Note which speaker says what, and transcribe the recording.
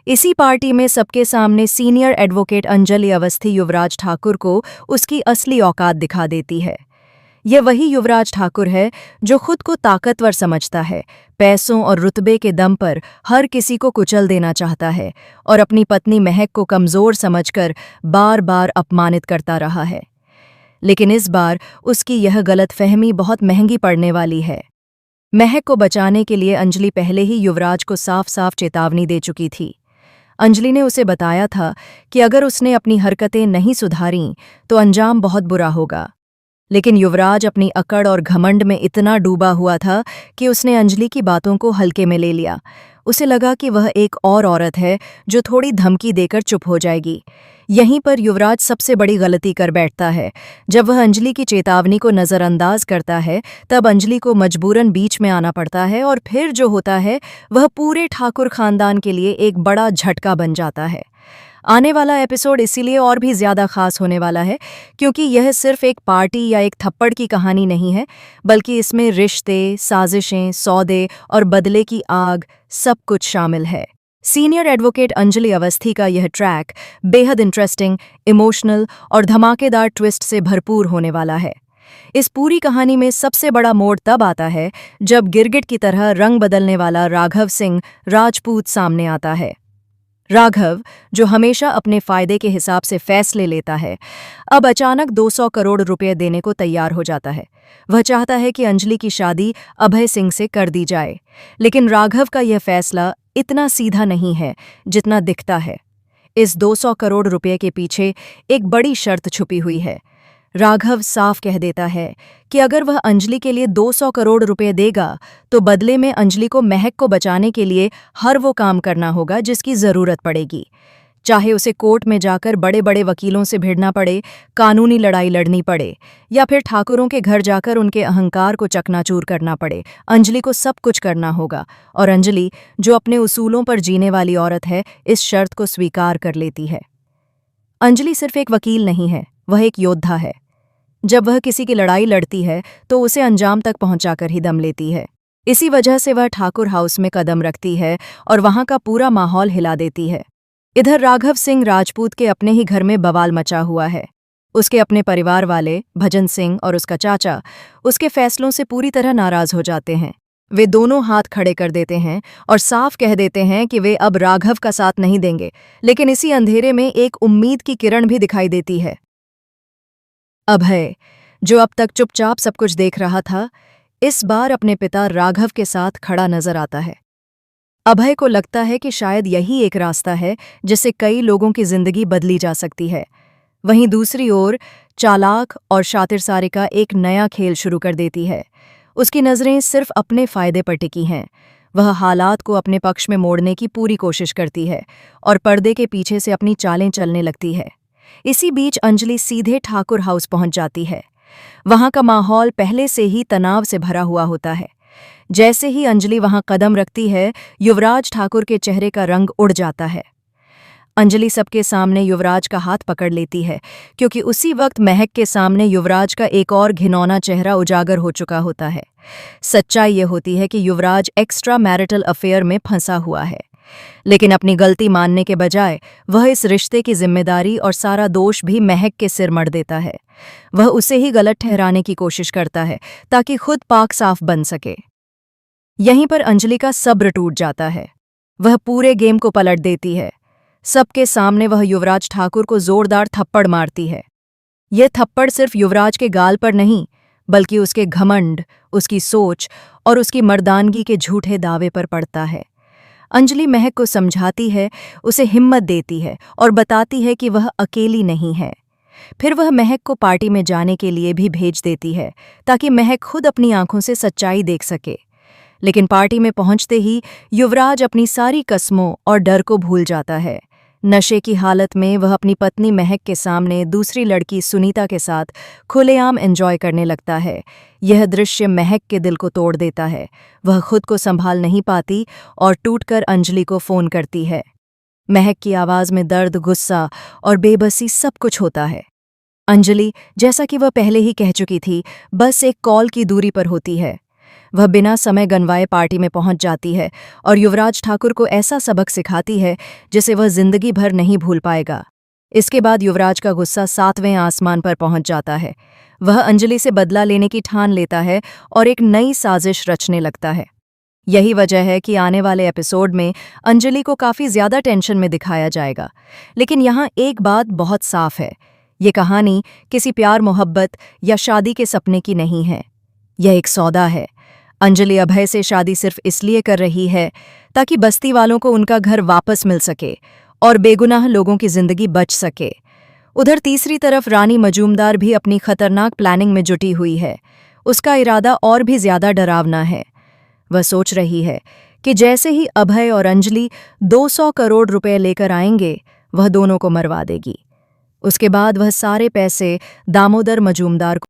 Speaker 1: इसी पार्टी में सबके सामने सीनियर एडवोकेट अंजलि अवस्थी युवराज ठाकुर को उसकी असली औकात दिखा देती है। यह वही युवराज ठाकुर है जो खुद को ताकतवर समझता है, पैसों और रुतबे के दम पर हर किसी को कुचल देना चाहता है और अपनी पत्नी महक को कमजोर समझकर बार बार अपमानित करता रहा है। लेकिन इस बार उसकी यह गलतफहमी बहुत महंगी पड़ने वाली है। महक को बचाने के लिए अंजलि पहले ही युवराज को साफ साफ चेतावनी दे चुकी थी। अंजलि ने उसे बताया था कि अगर उसने अपनी हरकतें नहीं सुधारीं तो अंजाम बहुत बुरा होगा। लेकिन युवराज अपनी अकड़ और घमंड में इतना डूबा हुआ था कि उसने अंजलि की बातों को हल्के में ले लिया। उसे लगा कि वह एक और औरत है जो थोड़ी धमकी देकर चुप हो जाएगी। यहीं पर युवराज सबसे बड़ी गलती कर बैठता है। जब वह अंजलि की चेतावनी को नज़रअंदाज करता है तब अंजलि को मजबूरन बीच में आना पड़ता है और फिर जो होता है वह पूरे ठाकुर खानदान के लिए एक बड़ा झटका बन जाता है। आने वाला एपिसोड इसीलिए और भी ज़्यादा खास होने वाला है क्योंकि यह सिर्फ एक पार्टी या एक थप्पड़ की कहानी नहीं है, बल्कि इसमें रिश्ते, साजिशें, सौदे और बदले की आग सब कुछ शामिल है। सीनियर एडवोकेट अंजलि अवस्थी का यह ट्रैक बेहद इंटरेस्टिंग, इमोशनल और धमाकेदार ट्विस्ट से भरपूर होने वाला है। इस पूरी कहानी में सबसे बड़ा मोड़ तब आता है जब गिरगिट की तरह रंग बदलने वाला राघव सिंह राजपूत सामने आता है। राघव, जो हमेशा अपने फायदे के हिसाब से फैसले लेता है, अब अचानक 200 करोड़ रुपए देने को तैयार हो जाता है। वह चाहता है कि अंजलि की शादी अभय सिंह से कर दी जाए, लेकिन राघव का यह फैसला इतना सीधा नहीं है जितना दिखता है। इस 200 करोड़ रुपए के पीछे एक बड़ी शर्त छुपी हुई है। राघव साफ कह देता है कि अगर वह अंजलि के लिए 200 करोड़ रुपए देगा तो बदले में अंजलि को महक को बचाने के लिए हर वो काम करना होगा जिसकी ज़रूरत पड़ेगी, चाहे उसे कोर्ट में जाकर बड़े बड़े वकीलों से भिड़ना पड़े, कानूनी लड़ाई लड़नी पड़े या फिर ठाकुरों के घर जाकर उनके अहंकार को चकनाचूर करना पड़े। अंजलि को सब कुछ करना होगा और अंजलि, जो अपने उसूलों पर जीने वाली औरत है, इस शर्त को स्वीकार कर लेती है। अंजलि सिर्फ एक वकील नहीं है, वह एक योद्धा है। जब वह किसी की लड़ाई लड़ती है तो उसे अंजाम तक पहुंचाकर ही दम लेती है। इसी वजह से वह ठाकुर हाउस में कदम रखती है और वहां का पूरा माहौल हिला देती है। इधर राघव सिंह राजपूत के अपने ही घर में बवाल मचा हुआ है। उसके अपने परिवार वाले भजन सिंह और उसका चाचा उसके फैसलों से पूरी तरह नाराज हो जाते हैं। वे दोनों हाथ खड़े कर देते हैं और साफ कह देते हैं कि वे अब राघव का साथ नहीं देंगे। लेकिन इसी अंधेरे में एक उम्मीद की किरण भी दिखाई देती है। अभय, जो अब तक चुपचाप सब कुछ देख रहा था, इस बार अपने पिता राघव के साथ खड़ा नजर आता है। अभय को लगता है कि शायद यही एक रास्ता है जिससे कई लोगों की जिंदगी बदली जा सकती है। वहीं दूसरी ओर चालाक और शातिर सारिका एक नया खेल शुरू कर देती है। उसकी नज़रें सिर्फ अपने फायदे पर टिकी हैं। वह हालात को अपने पक्ष में मोड़ने की पूरी कोशिश करती है और पर्दे के पीछे से अपनी चालें चलने लगती है। इसी बीच अंजलि सीधे ठाकुर हाउस पहुंच जाती है। वहां का माहौल पहले से ही तनाव से भरा हुआ होता है। जैसे ही अंजलि वहां कदम रखती है, युवराज ठाकुर के चेहरे का रंग उड़ जाता है। अंजलि सबके सामने युवराज का हाथ पकड़ लेती है क्योंकि उसी वक्त महक के सामने युवराज का एक और घिनौना चेहरा उजागर हो चुका होता है। सच्चाई ये होती है कि युवराज एक्स्ट्रा मैरिटल अफेयर में फंसा हुआ है, लेकिन अपनी गलती मानने के बजाय वह इस रिश्ते की जिम्मेदारी और सारा दोष भी महक के सिर मढ़ देता है। वह उसे ही गलत ठहराने की कोशिश करता है ताकि खुद पाक साफ बन सके। यहीं पर अंजलि का सब्र टूट जाता है। वह पूरे गेम को पलट देती है। सबके सामने वह युवराज ठाकुर को जोरदार थप्पड़ मारती है। यह थप्पड़ सिर्फ युवराज के गाल पर नहीं, बल्कि उसके घमंड, उसकी सोच और उसकी मर्दानगी के झूठे दावे पर पड़ता है। अंजलि महक को समझाती है, उसे हिम्मत देती है और बताती है कि वह अकेली नहीं है। फिर वह महक को पार्टी में जाने के लिए भी भेज देती है ताकि महक खुद अपनी आंखों से सच्चाई देख सके। लेकिन पार्टी में पहुंचते ही युवराज अपनी सारी कस्मों और डर को भूल जाता है। नशे की हालत में वह अपनी पत्नी महक के सामने दूसरी लड़की सुनीता के साथ खुलेआम एंजॉय करने लगता है। यह दृश्य महक के दिल को तोड़ देता है। वह खुद को संभाल नहीं पाती और टूटकर अंजलि को फोन करती है। महक की आवाज़ में दर्द, गुस्सा और बेबसी सब कुछ होता है। अंजलि, जैसा कि वह पहले ही कह चुकी थी, बस एक कॉल की दूरी पर होती है। वह बिना समय गंवाए पार्टी में पहुंच जाती है और युवराज ठाकुर को ऐसा सबक सिखाती है जिसे वह जिंदगी भर नहीं भूल पाएगा। इसके बाद युवराज का गुस्सा 7वें आसमान पर पहुंच जाता है। वह अंजलि से बदला लेने की ठान लेता है और एक नई साजिश रचने लगता है। यही वजह है कि आने वाले एपिसोड में अंजलि को काफी ज्यादा टेंशन में दिखाया जाएगा। लेकिन यहाँ एक बात बहुत साफ है, ये कहानी किसी प्यार मोहब्बत या शादी के सपने की नहीं है। यह एक सौदा है। अंजलि अभय से शादी सिर्फ इसलिए कर रही है ताकि बस्ती वालों को उनका घर वापस मिल सके और बेगुनाह लोगों की जिंदगी बच सके। उधर तीसरी तरफ रानी मजूमदार भी अपनी खतरनाक प्लानिंग में जुटी हुई है। उसका इरादा और भी ज्यादा डरावना है। वह सोच रही है कि जैसे ही अभय और अंजलि 200 करोड़ रुपए लेकर आएंगे, वह दोनों को मरवा देगी। उसके बाद वह सारे पैसे दामोदर मजूमदार को